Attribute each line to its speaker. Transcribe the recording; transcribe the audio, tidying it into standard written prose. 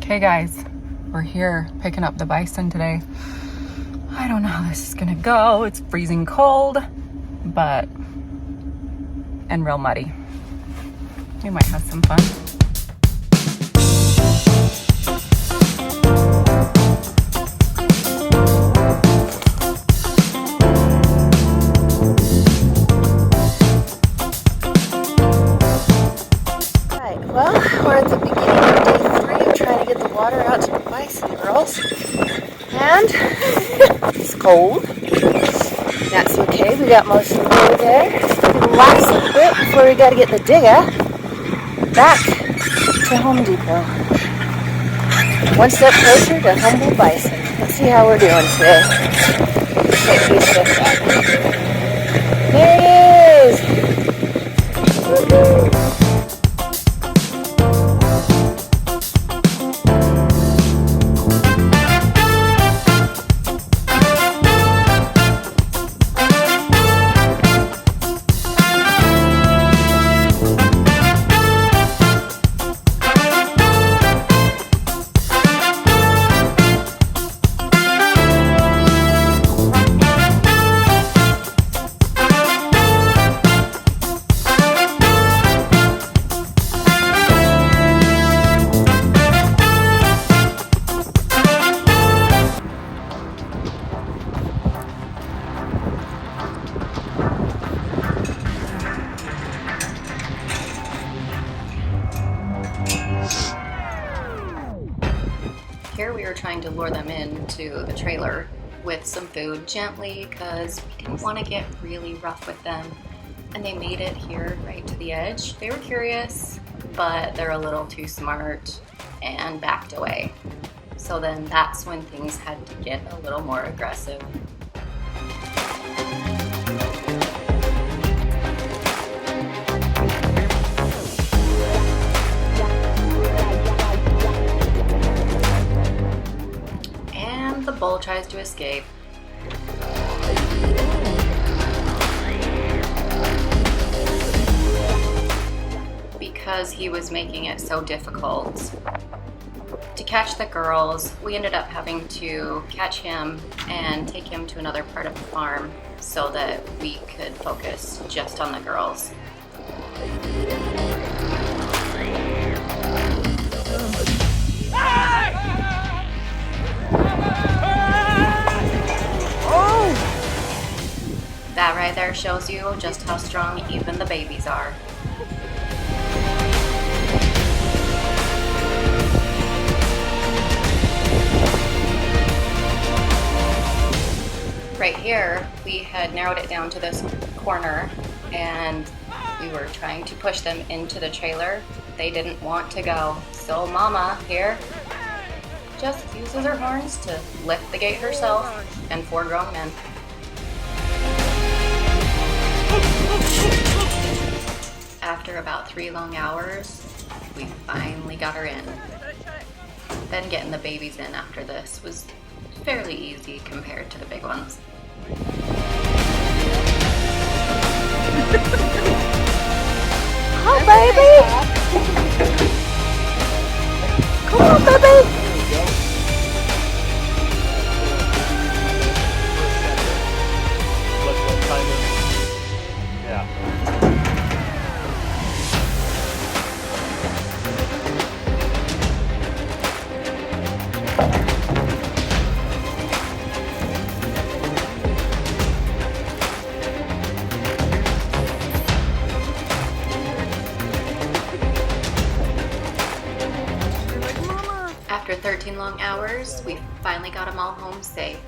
Speaker 1: Okay guys, we're here picking up the bison today. I don't know how this is gonna go. It's freezing cold, and real muddy. We might have some fun.
Speaker 2: Well, we're at the beginning of day 3 of trying to get the water out to the bison girls. And it's cold. That's okay. We got most of the way there. The last little bit before we got to get the digger back to Home Depot. One step closer to humble bison. Let's see how we're doing today. Take these steps out. There it is! Woo-hoo.
Speaker 3: Here we were trying to lure them into the trailer with some food gently because we didn't want to get really rough with them. And they made it here right to the edge. They were curious, but they're a little too smart and backed away. So then that's when things had to get a little more aggressive. The bull tries to escape. Because he was making it so difficult to catch the girls, we ended up having to catch him and take him to another part of the farm so that we could focus just on the girls. That right there shows you just how strong even the babies are. Right here, we had narrowed it down to this corner and we were trying to push them into the trailer. They didn't want to go. So Mama here just uses her horns to lift the gate herself and 4 grown men. After about 3 long hours, we finally got her in. Then getting the babies in after this was fairly easy compared to the big ones.
Speaker 2: Oh, baby! Come on, baby!
Speaker 3: After 13 long hours, we finally got them all home safe.